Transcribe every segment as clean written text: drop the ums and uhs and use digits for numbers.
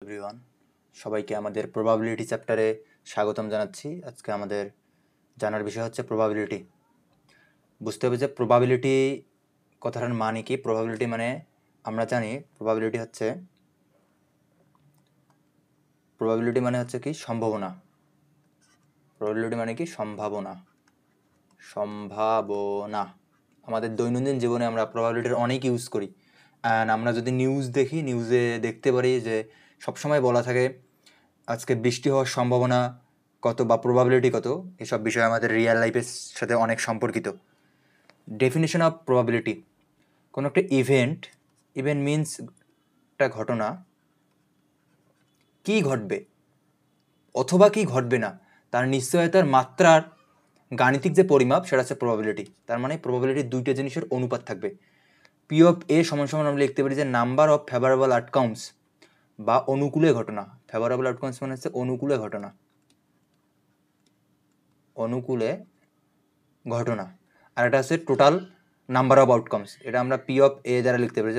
Everyone, সবাইকে আমাদের probability চ্যাপ্টারে স্বাগতম জানাচ্ছি। আজকে আমাদের জানার বিষয় হচ্ছে প্রবাবিলিটি। বুঝতে হবে যে প্রবাবিলিটি কথাটার মানে কি। প্রবাবিলিটি মানে আমরা জানি প্রবাবিলিটি মানে হচ্ছে কি সম্ভাবনা। প্রবাবিলিটি মানে কি সম্ভাবনা। আমাদের দৈনন্দিন জীবনে আমরা প্রবাবিলিটির অনেক ইউজ করি। অ্যান্ড আমরা যদি নিউজ দেখি, নিউজে দেখতে পারি যে সবসময় বলা থাকে আজকে বৃষ্টি হওয়ার সম্ভাবনা কত বা প্রবাবিলিটি কত। এসব বিষয় আমাদের রিয়েল লাইফের সাথে অনেক সম্পর্কিত। ডেফিনেশন অফ প্রবাবিলিটি: কোনো একটা ইভেন্ট মিনস একটা ঘটনা, কি ঘটবে অথবা কি ঘটবে না তার নিশ্চয়তার মাত্রার গাণিতিক যে পরিমাপ সেটা হচ্ছে প্রবাবিলিটি। তার মানে প্রবাবিলিটির দুইটা জিনিসের অনুপাত থাকবে। পি অফ এ সমান সমান আমরা লিখতে পারি যে নাম্বার অফ ফেভারেবল আউটকামস বা অনুকূলে ঘটনা। ফেভারেবল আউটকামস মানে হচ্ছে অনুকূলে ঘটনা, আর এটা হচ্ছে টোটাল নাম্বার অফ আউটকামস। এটা আমরা পি অফ এ দ্বারা লিখতে পারি।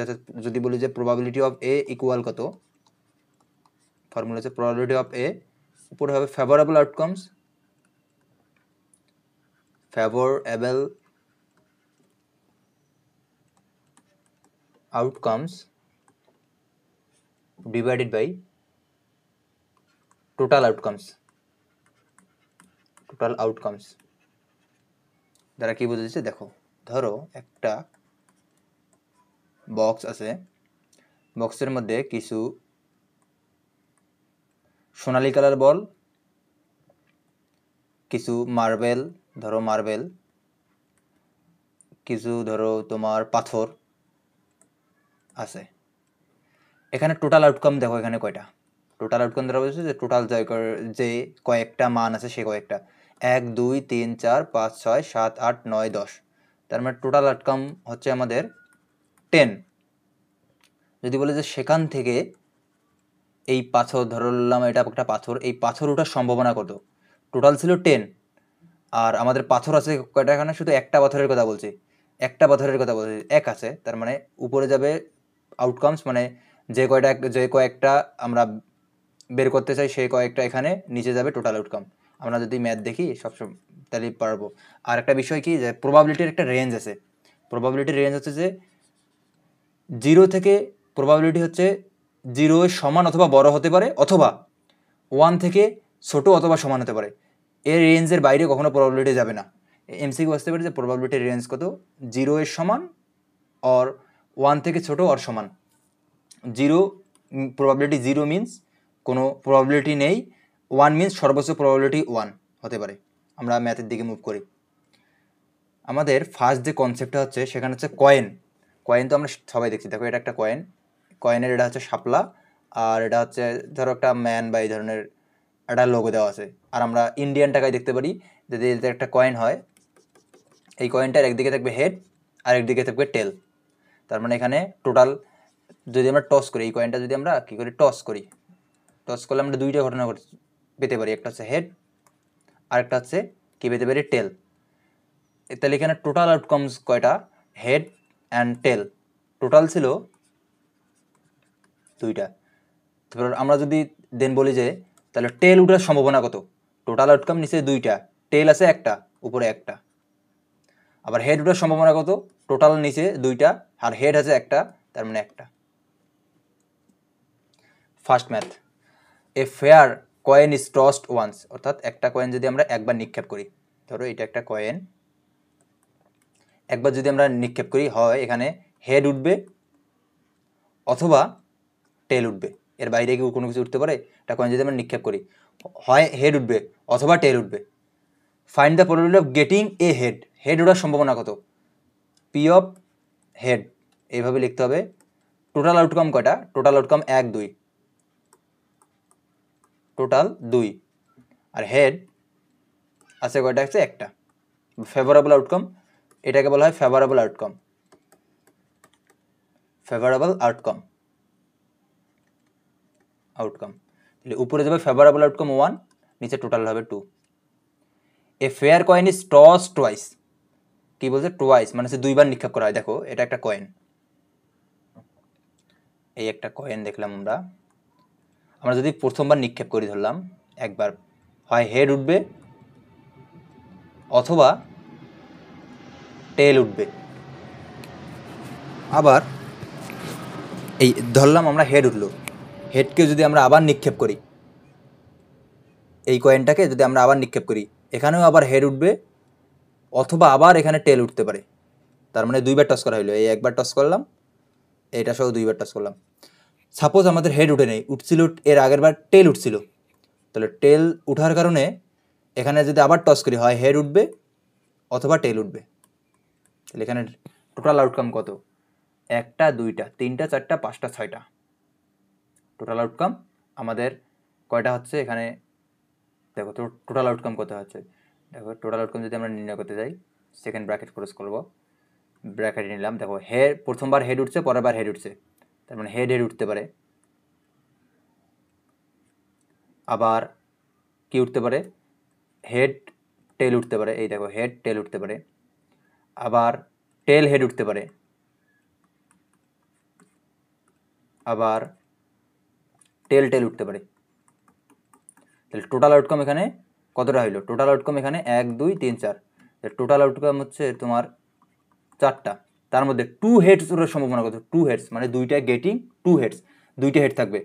যদি বলি যে প্রবাবিলিটি অফ এ ইকুয়াল কত, ফর্মুলা হচ্ছে প্রবাবিলিটি অফ এ উপরে হবে favourable outcomes divided by total outcomes দ্বারা কি বোঝা যাচ্ছে দেখো। ধরো একটা বক্স আছে, বক্সের মধ্যে কিছু সোনালী কালার বল, কিছু মার্বেল, কিছু ধরো তোমার পাথর আছে। এখানে টোটাল আউটকাম দেখো, এখানে কয়টা টোটাল আউটকাম দ্বারা বলছে যে টোটাল যে কয়েকটা মান আছে সে কয়েকটা 1 2 3 4 5 6 7 8 9 10। তার মানে টোটাল আউটকাম হচ্ছে আমাদের 10। যদি বলে যে সেখান থেকে এই পাথর ধরলাম, এটা একটা পাথর, এই পাথর ওঠার সম্ভাবনা কত, টোটাল ছিল 10 আর আমাদের পাথর আছে কয়টা, এখানে শুধু একটা পাথরের কথা বলছি, এক আছে। তার মানে উপরে যাবে আউটকামস মানে যে কয়েকটা আমরা বের করতে চাই সেই কয়েকটা এখানে নিচে যাবে টোটাল আউটকাম। আমরা যদি ম্যাথ দেখি সবসময় তাহলে পারবো। আর একটা বিষয় কি যে প্রবাবিলিটির একটা রেঞ্জ আছে। প্রবাবিলিটির রেঞ্জ হচ্ছে যে 0 থেকে প্রবাবিলিটি হচ্ছে 0 এর সমান অথবা বড় হতে পারে, অথবা 1 থেকে ছোট অথবা সমান হতে পারে। এর রেঞ্জের বাইরে কখনো প্রবাবিলিটি যাবে না। এমসিকিউ আসতে পারে যে প্রবাবিলিটির রেঞ্জ কত, 0 এর সমান অর 1 থেকে ছোট অর সমান। 0 প্রবাবিলিটি 0 মিনস কোনো প্রবাবিলিটি নেই, 1 মিনস সর্বোচ্চ প্রবাবিলিটি 1 হতে পারে। আমরা ম্যাথের দিকে মুভ করি। আমাদের ফার্স্ট যে কনসেপ্টটা হচ্ছে সেখানে হচ্ছে কয়েন তো আমরা সবাই দেখছি। দেখো এটা একটা কয়েনের এটা হচ্ছে শাপলা, আর এটা হচ্ছে ধরো একটা ম্যান বা এই ধরনের একটা লোগো দেওয়া আছে। আর আমরা ইন্ডিয়ান টাকায় দেখতে পারি যদি একটা কয়েন হয়, এই কয়েনটার একদিকে থাকবে হেড আর একদিকে থাকবে টেল। তার মানে এখানে টোটাল যদি আমরা টস করি, এই কয়েনটা যদি আমরা কী করি টস করলে আমরা দুইটা ঘটনা পেতে পারি, একটা হচ্ছে হেড আর একটা হচ্ছে কি পেতে পারি টেল। তাহলে এখানে টোটাল আউটকামস কয়টা, হেড অ্যান্ড টেল টোটাল ছিল দুইটা। তারপর আমরা যদি দেন বলি যে তাহলে টেল উঠার সম্ভাবনা কত, টোটাল আউটকাম নিচে দুইটা, টেল আছে একটা উপরে একটা। আবার হেড উঠার সম্ভাবনা কত, টোটাল নিচে দুইটা আর হেড আছে একটা, তার মানে একটা। First math, a fair coin is tossed once, অর্থাৎ একটা কয়েন যদি আমরা একবার নিক্ষেপ করি, ধরো এটা একটা কয়েন, একবার যদি আমরা নিক্ষেপ করি হয় এখানে হেড উঠবে অথবা টেল উঠবে, এর বাইরে কি কোনো কিছু উঠতে পারে? একটা কয়েন যদি আমরা নিক্ষেপ করি হয় হেড উঠবে অথবা টেল উঠবে। Find the probability of getting a head ওঠার সম্ভাবনা কত, পি অফ হেড এইভাবে লিখতে হবে। টোটাল আউটকাম কয়টা, টোটাল আউটকাম 1 2, টোটাল 2 আর হেড আছে কয়টা, আছে একটা। ফেভারেবল আউটকাম, এটাকে বলা হয় ফেভারেবল আউটকাম। তাহলে উপরে যাবে ফেভারেবল আউটকাম 1, নিচে টোটাল হবে 2। এ fair coin is toss twice, কি বলছে টুয়াইস মানে হচ্ছে দুইবার নিক্ষেপ করা হয়। দেখো এটা একটা কয়েন, এই একটা কয়েন দেখলাম আমরা, আমরা যদি প্রথমবার নিক্ষেপ করি ধরলাম একবার, হয় হেড উঠবে অথবা টেল উঠবে। আবার এই ধরলাম আমরা হেড উঠলো, হেডকে যদি আমরা আবার নিক্ষেপ করি, এই কয়েনটাকে যদি আমরা আবার নিক্ষেপ করি, এখানেও আবার হেড উঠবে অথবা আবার এখানে টেল উঠতে পারে। তার মানে দুইবার টস করা হলো, এই একবার টস করলাম, এইটা সহ দুইবার টস করলাম। সাপোজ আমাদের হেড উঠে নেই, উঠছিল এর আগের বার টেল উঠছিল, তাহলে টেল উঠার কারণে এখানে যদি আবার টস করি, হয় হেড উঠবে অথবা টেল উঠবে। তাহলে এখানে টোটাল আউটকাম কত? একটা, দুইটা, তিনটা, চারটা, পাঁচটা, ছয়টা। টোটাল আউটকাম আমাদের কয়টা হচ্ছে এখানে দেখো তো, টোটাল আউটকাম কত হচ্ছে দেখো। টোটাল আউটকাম যদি আমরা নির্ণয় করতে যাই, সেকেন্ড ব্র্যাকেট ক্লোজ করব, ব্র্যাকেট নিলাম। দেখো হেড, প্রথমবার হেড উঠছে, পরের বার হেড উঠছে, তার মানে হেড হেড উঠতে পারে। আবার কি উঠতে পারে? হেড টেল উঠতে পারে, এই দেখো হেড টেল উঠতে পারে। আবার টেল হেড উঠতে পারে, আবার টেল টেল উঠতে পারে। তাহলে টোটাল আউটকাম এখানে কতটা হইলো? টোটাল আউটকাম এখানে 1 2 3 4, টোটাল আউটকাম হচ্ছে তোমার 4টা। তার মধ্যে 2 হেডস ওঠার সম্ভাবনা কত? 2 হেডস মানে দুইটা গেটিং 2 হেডস, দুইটা হেড থাকবে।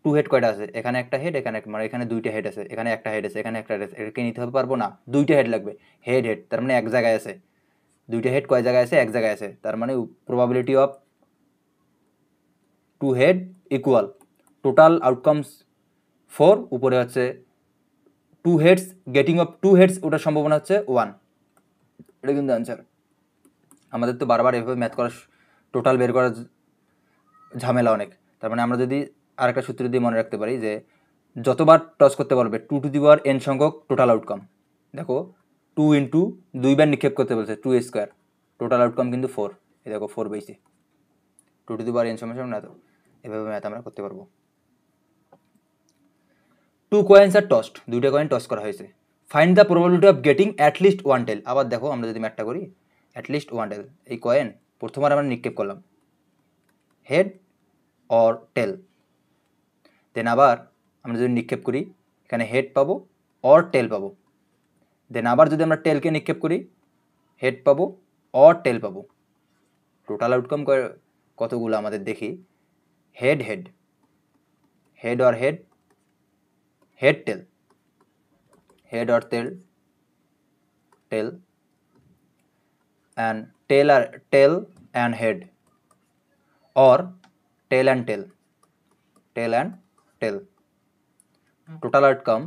2 হেড কয়টা আছে? এখানে একটা হেড, এখানে মানে এখানে দুইটা হেড আছে, এখানে একটা হেড আছে, এখানে একটা হেড আছে। এটাকে নিতে পারবো না, দুইটা হেড লাগবে। হেড হেড তার মানে এক জায়গায় আছে, দুইটা হেড কয় জায়গায় আছে? এক জায়গায় আছে। তার মানে probability of 2 head equal total outcomes 4, উপরে হচ্ছে 2 হেডস, গেটিং অফ 2 হেডস ওটার সম্ভাবনা হচ্ছে 1। এটা কিন্তু অ্যান্সার। আমাদের তো বারবার এভাবে ম্যাথ করা, টোটাল বের করার ঝামেলা অনেক। তার মানে আমরা যদি আরেকটা সূত্র দিয়ে মনে রাখতে পারি যে যতবার টস করতে পারবে 2 টু দি পাওয়ার n সংখ্যক টোটাল আউটকাম। দেখো 2 ইন্টু দুইবার নিক্ষেপ করতে বলছে, 2 স্কোয়ার, টোটাল আউটকাম কিন্তু 4। এই দেখো 4 বেশি, 2 টু দি পাওয়ার n সমান না, তো এভাবে ম্যাথ আমরা করতে পারবো। 2 কয়েন্স আর টসড, দুইটা কয়েন টস করা হয়েছে। Find the probability of getting at least 1 টেল। আবার দেখো আমরা যদি ম্যাথটা করি, অ্যাটলিস্ট 1 টেল, এই কয়েন প্রথমবার আমরা নিক্ষেপ করলাম, হেড অর টেল। দেন আবার আমরা যদি নিক্ষেপ করি, এখানে হেড পাবো অর টেল পাবো। দেন আবার যদি আমরা টেলকে নিক্ষেপ করি, হেড পাবো অর টেল পাবো। টোটাল আউটকাম কতগুলো আমাদের দেখি, head head, head or head, head tail, head or tail, tail and tail and head, or tail and tail, tail and tail. Total outcome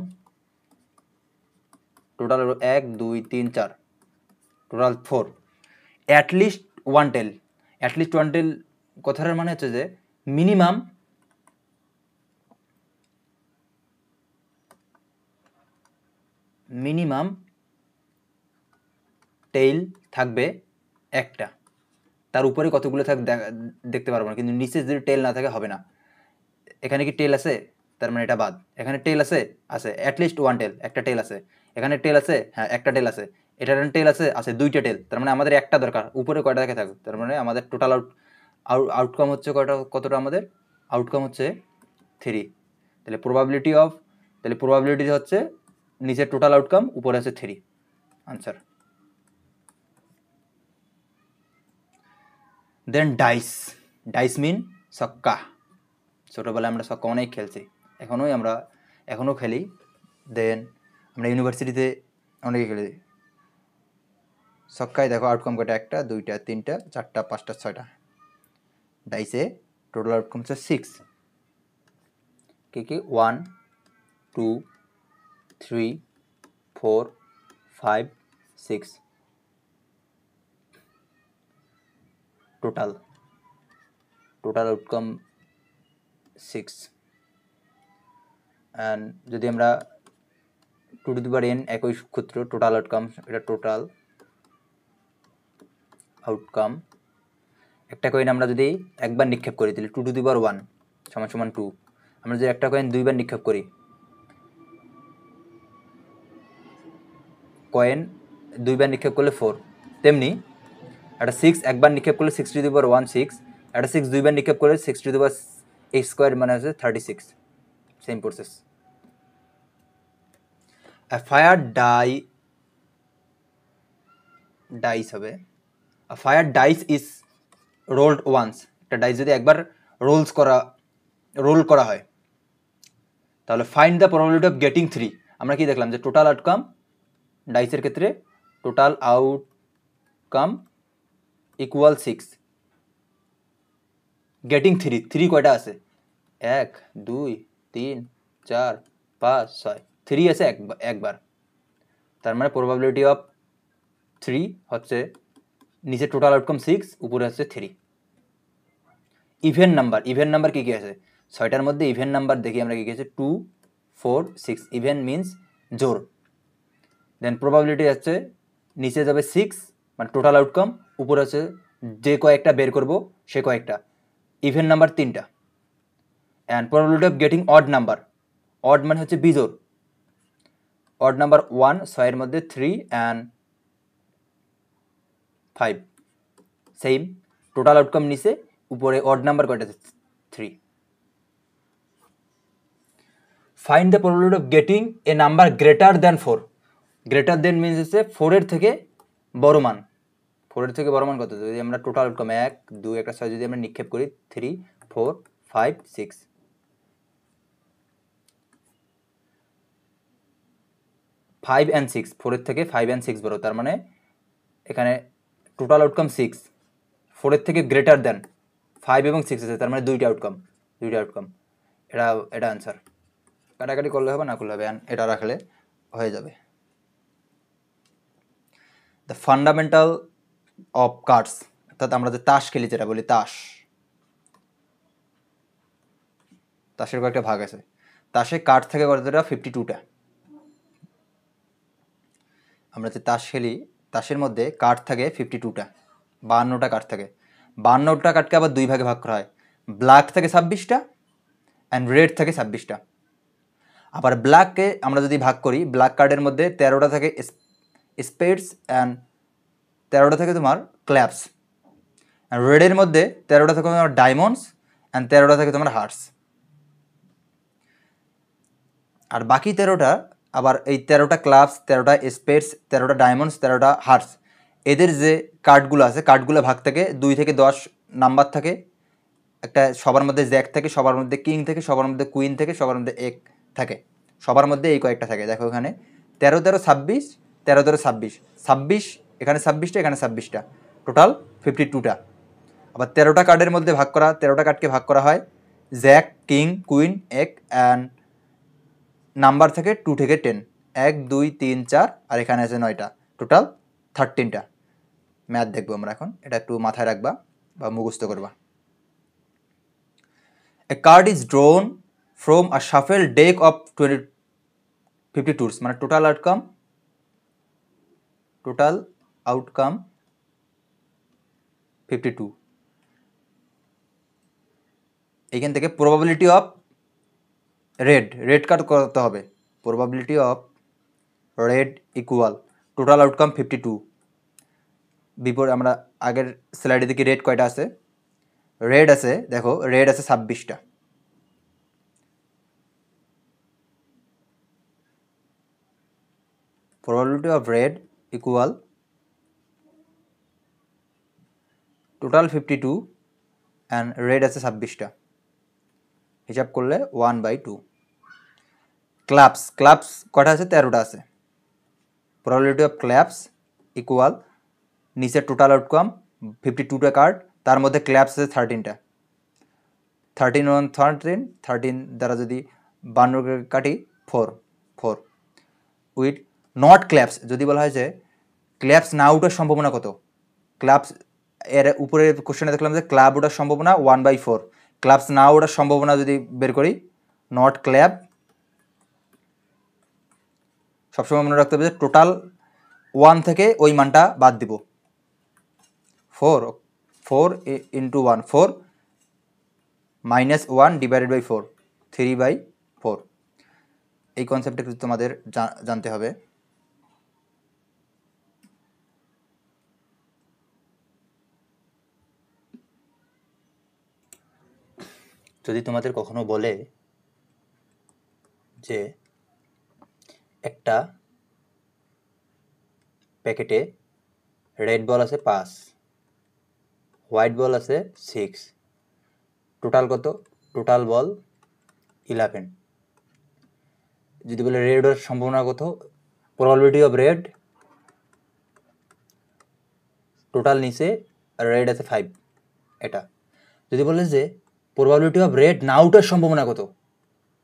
total 1 2 3 4, total 4। At least 1 tail, at least 1 tail কথাটার মানে হচ্ছে যে minimum minimum tail থাকবে একটা, তার উপরে কতগুলো দেখতে পারবো না, কিন্তু নিচে যদি টেল না থাকে হবে না। এখানে কি টেল আছে? তার মানে এটা বাদ। এখানে টেল আছে, আছে অ্যাটলিস্ট 1 টেল, একটা টেল আছে। এখানে টেল আছে, হ্যাঁ একটা টেল আছে। এটার টেল আছে, আছে দুইটা টেল, তার মানে আমাদের একটা দরকার, উপরে কয়টা থেকে থাকবে। তার মানে আমাদের টোটাল আউটকাম হচ্ছে কয়টা, কতটা আমাদের আউটকাম হচ্ছে 3। তাহলে প্রবাবিলিটি হচ্ছে নিচের টোটাল আউটকাম, উপরে আছে 3, আনসার। দেন ডাইস, ডাইস মিন ছক্কা। ছোটোবেলায় আমরা ছক্কা অনেক খেলছি, এখনও খেলি। দেন আমরা ইউনিভার্সিটিতে অনেকে খেলি ছক্কায়। দেখো আউটকাম কয়টা, একটা, দুইটা, তিনটা, চারটা, পাঁচটা, ছয়টা। ডাইসে টোটাল আউটকাম হচ্ছে 6। কি 1 2 3 4 5 6, টোটাল আউটকাম 6। অ্যান্ড যদি আমরা 2 টু দি পাওয়ার n একই সূত্র, টোটাল আউটকাম, এটা টোটাল আউটকাম। একটা কয়েন আমরা যদি একবার নিক্ষেপ করি, তাহলে 2 টু দি পাওয়ার 1 সমান 2। আমরা যদি একটা কয়েন দুইবার নিক্ষেপ করি, কয়েন দুইবার নিক্ষেপ করলে 4। তেমনি একটা 6 একবার নিক্ষেপ করলে 6 টু দি পাওয়ার 1 6, একটা 6 দুইবার নিক্ষেপ করলে 6 to the power a square মানে হচ্ছে 36, same process. A fire dice হবে, a fire dice is rolled once, একটা ডাইস যদি একবার রোল করা হয়, তাহলে find the probability of getting 3। আমরা কি দেখলাম যে টোটাল আউটকাম ডাইসের ক্ষেত্রে টোটাল আউটকাম ইকুয়াল 6, গেটিং 3 কয়টা আছে? 1 2 3 4 5 6, 3 আছে একবার, তার মানে প্রবাবিলিটি অফ 3 হচ্ছে নিচে টোটাল আউটকাম 6, উপরে হচ্ছে 3। ইভেন নাম্বার কি কি আছে? 6টার মধ্যে ইভেন নাম্বার দেখি আমরা কি কি আছে, 2 4 6, ইভেন মিনস জোর। দেন প্রবাবিলিটি হচ্ছে নিচে যাবে 6 মানে টোটাল আউটকাম, উপরে হচ্ছে যে কয়েকটা বের করব সে কয়েকটা, ইভেন নাম্বার 3টা। And probability of getting odd মানে হচ্ছে বিজোড়, অড নাম্বার 1, 6 এর মধ্যে 3 অ্যান্ড 5, সেম টোটাল আউটকাম নিচে, উপরে অড নাম্বার কয়টা? 3। Find the probability of getting a number greater than 4। Greater than means হচ্ছে 4-এর থেকে বড় মান। 4-এর থেকে বড় মান কত? যদি আমরা টোটাল আউটকাম 1 2 একটা 6 যদি আমরা নিক্ষেপ করি 3 4 5 6, 5 and 6, 4-এর থেকে 5 and 6 বড়, তার মানে এখানে টোটাল আউটকাম 6, 4-এর থেকে গ্রেটার দেন 5 এবং 6 আছে, তার মানে দুইটা আউটকাম। এটা আনসার। কাটাকাটি করলে হবে, না করলে হবে, এটা রাখলে হয়ে যাবে। দ্য ফান্ডামেন্টাল অফ কার্ডস, অর্থাৎ আমরা যে তাস খেলি, যেটা বলি তাসের কয়েকটা ভাগ আছে। তাসে কার্ড থাকে কতটা? 52টা। আমরা যে তাস খেলি, তাসের মধ্যে কার্ড থাকে 52টা, 52টা কার্ড থাকে। 52টা কার্ডকে আবার দুই ভাগে ভাগ করা হয়, ব্ল্যাক থাকে 26টা অ্যান্ড রেড থাকে 26টা। আবার ব্ল্যাককে আমরা যদি ভাগ করি, ব্ল্যাক কার্ডের মধ্যে 13টা থাকে স্পেডস অ্যান্ড 13টা থাকে তোমার ক্ল্যাপস, অ্যান্ড রেডের মধ্যে 13টা থাকে তোমার ডায়মন্ডস অ্যান্ড 13টা থাকে তোমার হার্টস। আর বাকি 13টা আবার এই 13টা ক্লাবস, 13টা স্পেডস, 13টা ডায়মন্ডস, 13টা হার্টস, এদের যে কার্ডগুলো আছে, কার্ডগুলো ভাগ থেকে 2 থেকে 10 নাম্বার থাকে। একটা সবার মধ্যে জ্যাক থাকে, সবার মধ্যে কিং থাকে, সবার মধ্যে কুইন থাকে, সবার মধ্যে এক থাকে, সবার মধ্যে এই কয়েকটা থাকে। দেখো এখানে 13 13 26, 13 13 26, 26 এখানে 26টা, এখানে 26টা, টোটাল 52টা। আবার 13টা কার্ডের মধ্যে ভাগ করা, 13টা কার্ডকে ভাগ করা হয় জ্যাক, কিং, কুইন, এক অ্যান্ড নাম্বার থেকে 2 থেকে 10, 1 2 3 4, আর এখানে আছে 9টা, টোটাল 13টা। ম্যাথ দেখবো আমরা এখন, এটা একটু মাথায় রাখবা বা মুখস্থ করবা। A card is drawn from a shuffled deck of 52s, মানে টোটাল আউটকাম 52। এইখান থেকে প্রবাবিলিটি অফ রেড কার্ড করতে হবে, probability of red equal total outcome 52। বিপরীত আমরা আগের স্লাইডে দেখি রেড কয়টা আছে, রেড আছে, দেখো রেড আছে 26টা। Probability of red equal total 52 and red আছে 26টা, হিসাব করলে 1/2। ক্লাবস কটা আছে? 13টা আছে। প্রবাবিলিটি অফ ক্ল্যাপস ইকুয়াল নিচে টোটাল আউটকাম 52টা কার্ড, তার মধ্যে ক্ল্যাপস আছে 13টা, 13 1 13, 13 দ্বারা যদি 52 কাটি 4 উইথ নট ক্ল্যাপস। যদি বলা হয় যে ক্ল্যাপস না ওঠার সম্ভাবনা কত, ক্লাবস এর উপরে কোশ্চেনে দেখলাম যে ক্লাব ওঠার সম্ভাবনা 1/4, ক্লাবস না ওঠার সম্ভাবনা যদি বের করি, নট ক্ল্যাব, সবসময় মনে রাখতে হবে যে টোটাল 1 থেকে ওই মানটা বাদ দিব, 4 ইন্টু 1 4 -1 ডিভাইডেড বাই 4 3/4। এই কনসেপ্টটা কিন্তু তোমাদের জানতে হবে। যদি তোমাদের কখনো বলে যে একটা প্যাকেটে রেড বল আছে 5, হোয়াইট বল আছে 6, টোটাল কত? টোটাল বল 11। যদি বলে রেডের সম্ভাবনা কত, প্রবাবিলিটি অফ রেড, টোটাল নিচে আর রেড আছে 5, এটা। যদি বলে যে প্রবাবিলিটি অফ রেড না ওঠার সম্ভাবনা কত,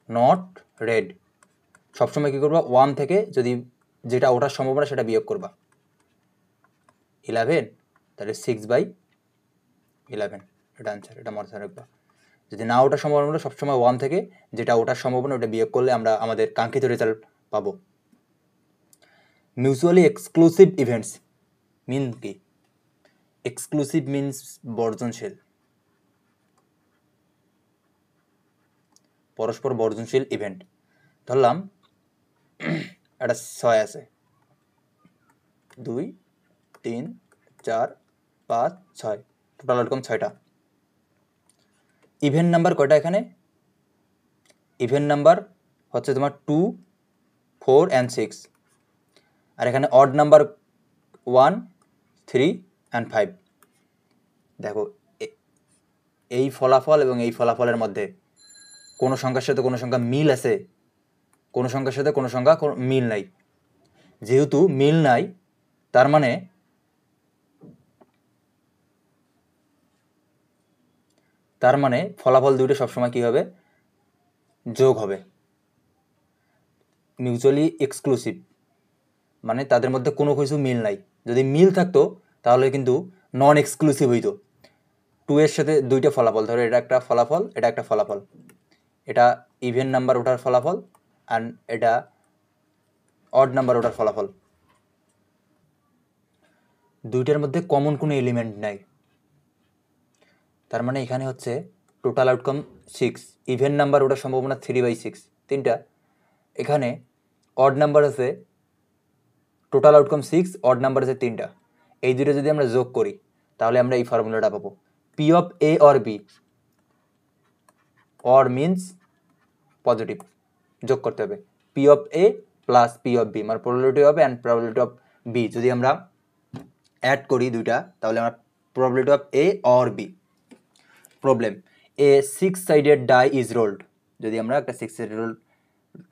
নট রেড, সবসময় কী করবা, 1 থেকে যদি যেটা ওঠার সম্ভাবনা সেটা বিয়োগ করবা, 11, তাহলে 6/11, এটা আনসার। এটা মাথায় রাখবা। যদি না ওঠার সম্ভাবনা সবসময় 1 থেকে যেটা ওঠার সম্ভাবনা ওটা বিয়োগ করলে আমরা আমাদের কাঙ্ক্ষিত রেজাল্ট পাবো। মিউচুয়ালি এক্সক্লুসিভ ইভেন্টস মিন কি? এক্সক্লুসিভ মিনস বর্জনশীল, পরস্পর বর্জনশীল ইভেন্ট। ধরলাম একটা 6 আছে, 2, 3, 4, 5, 6, টোটাল আউটকাম 6টা। ইভেন্ট নাম্বার কয়টা এখানে? ইভেন্ট নাম্বার হচ্ছে তোমার 2, 4 and 6, আর এখানে অড নাম্বার 1, 3 and 5। দেখো এই ফলাফল এবং এই ফলাফলের মধ্যে কোনো সংখ্যার সাথে কোনো সংখ্যা মিল আছে, কোনো সংখ্যার সাথে কোনো সংখ্যা মিল নাই। যেহেতু মিল নাই, তার মানে ফলাফল দুটো সবসময় কী হবে? যোগ হবে। মিউচুয়ালি এক্সক্লুসিভ মানে তাদের মধ্যে কোনো কিছু মিল নাই। যদি মিল থাকতো তাহলে কিন্তু নন এক্সক্লুসিভ হইতো। 2 এর সাথে 2টা ফলাফল, ধরো এটা একটা ফলাফল, এটা একটা ফলাফল, এটা ইভেন নাম্বার ওঠার ফলাফল আর এটা অড নাম্বার ওঠার ফলাফল। দুইটার মধ্যে কমন কোনো এলিমেন্ট নাই, তার মানে এখানে হচ্ছে টোটাল আউটকাম 6, ইভেন নাম্বার ওঠার সম্ভাবনা 3/6, 3টা। এখানে অড নাম্বার আছে, টোটাল আউটকাম 6, অড নাম্বার আছে 3টা। এই দুটো যদি আমরা যোগ করি তাহলে আমরা এই ফর্মুলাটা পাবো, P of A or B, or means positive, যোগ করতে হবে P of A plus P of B, মানে probability of A and probability of B যদি আমরা অ্যাড করি দুইটা তাহলে আমরা probability of A or B. Problem, a 6 sided die is rolled, যদি আমরা একটা 6 সাইডেড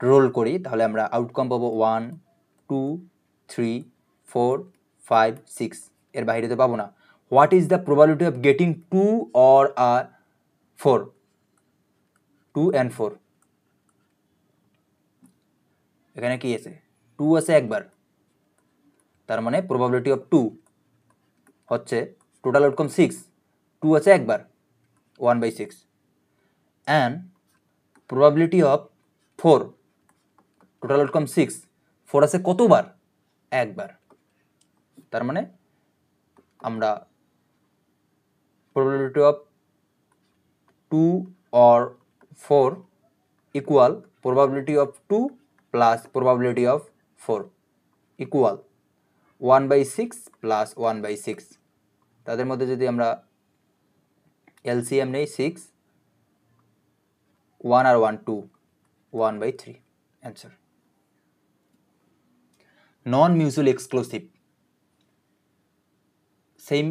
রোল করি তাহলে আমরা আউটকাম পাবো 1, 2, 3, 4, 5, 6, এর বাইরে তো পাবো না। What is the probability of getting 2 or 4, 2 and 4, এখানে কি আছে? 2 আছে একবার, তার মানে প্রবাবিলিটি অফ 2 হচ্ছে টোটাল আউটকাম 6, 2 আছে একবার 1/6, and probability of 4, total outcome 6, 4 আছে কতবার? একবার, তার মানে আমরা probability of 2 or 4 equal probability of 2 plus probability of 4 equal 1/6 plus 1/6। তাদের মধ্যে যদি আমরা এলসিএম নেই 6, 1 আর 1 2, 1/3 অ্যান্সার। নন মিউচুয়ালি এক্সক্লুসিভ, সেম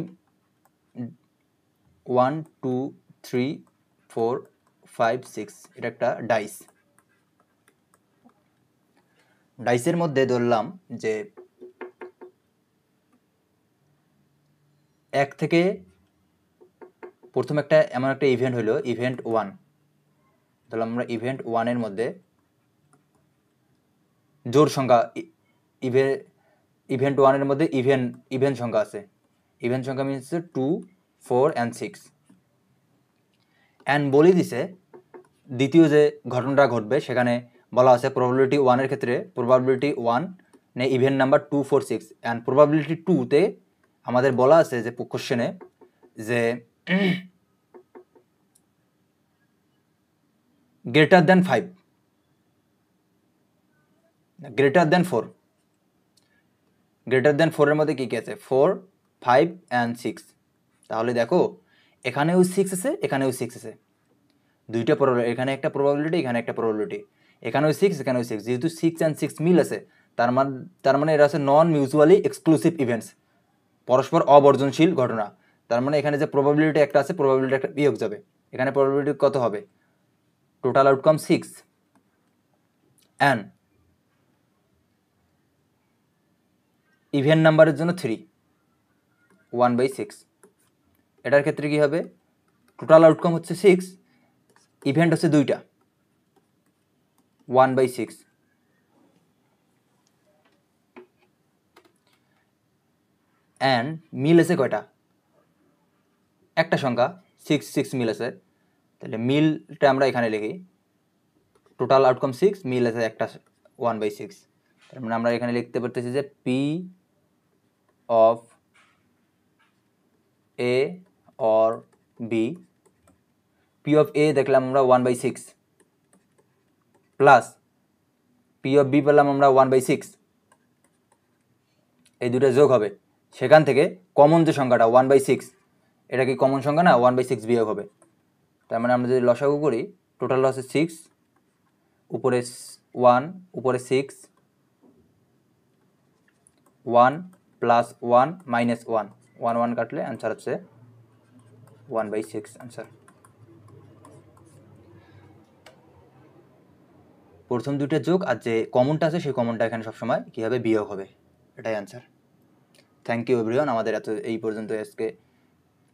1, 2, 3, 4, 5, 6, এটা একটা ডাইস। ডাইসের মধ্যে ধরলাম যে 1 থেকে প্রথম একটা এমন একটা ইভেন্ট হলো ইভেন্ট 1, ধরলাম আমরা ইভেন্ট 1 এর মধ্যে জোড় সংখ্যা, ইভেন্ট 1 এর মধ্যে ইভেন্ট সংখ্যা আছে, ইভেন্ট সংখ্যা মিনস 2, 4 and 6, অ্যান্ড বলে দিছে দ্বিতীয় যে ঘটনাটা ঘটবে সেখানে বলা আছে প্রবাবিলিটি 1 এর ক্ষেত্রে প্রবাবিলিটি 1 নে ইভেন্ট নাম্বার 2, 4, 6, অ্যান্ড প্রবাবিলিটি 2-তে আমাদের বলা আছে যে কোশ্চেনে যে greater than 5, greater than 4, greater than 4 এর মধ্যে কী কী আছে? 4, 5 and 6। তাহলে দেখো এখানেও 6 আছে, এখানেও 6 আছে, দুইটা প্রবাবিলিটি, এখানে একটা প্রবাবিলিটি, এখানে একটা প্রবাবিলিটি, এখানেও 6 এখানেও 6, যেহেতু 6 অ্যান্ড 6 মিল আছে, তার মানে এরা আছে নন মিউচুয়ালি এক্সক্লুসিভ ইভেন্টস, পরস্পর অবর্জনশীল ঘটনা। তার মানে এখানে যে প্রবাবিলিটি একটা আছে, প্রবাবিলিটি একটা বিয়োগ যাবে। এখানে প্রবাবিলিটি কত হবে? টোটাল আউটকাম 6 অ্যান্ড ইভেন নাম্বারের জন্য 3, 1/6। এটার ক্ষেত্রে কি হবে? টোটাল আউটকাম হচ্ছে 6, ইভেন্ট হচ্ছে দুইটা, 1/6। অ্যান্ড মিল আছে কয়টা? একটা সংখ্যা, 6 6 মিল আছে। তাহলে মিলটা আমরা এখানে লিখি, টোটাল আউটকাম 6, মিল আছে একটা 1/6। তার মানে আমরা এখানে লিখতে পারতেছি যে P of A or B, P of A দেখলাম আমরা 1/6 প্লাস পি অফ বি পেলাম আমরা 1/6, এই দুটো যোগ হবে, সেখান থেকে কমন যে সংখ্যাটা 1/6, এটা কি কমন সংখ্যা না? 1/6 বিয়োগ হবে। তার মানে আমরা যদি লসাগু করি, টোটাল হচ্ছে 6, উপরে 1, উপরে 6, 1 প্লাস 1 মাইনাস 1, 1 1 কাটলে অ্যান্সার হচ্ছে 1/6 অ্যান্সার। প্রথম দুইটা যোগ আর যে কমনটা আছে সেই কমনটা এখানে সবসময় কী হবে? বিয়োগ হবে, এটাই অ্যান্সার। থ্যাংক ইউ এভরিওয়ান, আমাদের এত এই পর্যন্ত আজকে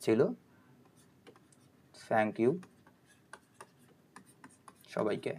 ছিল। থ্যাংক ইউ সবাইকে।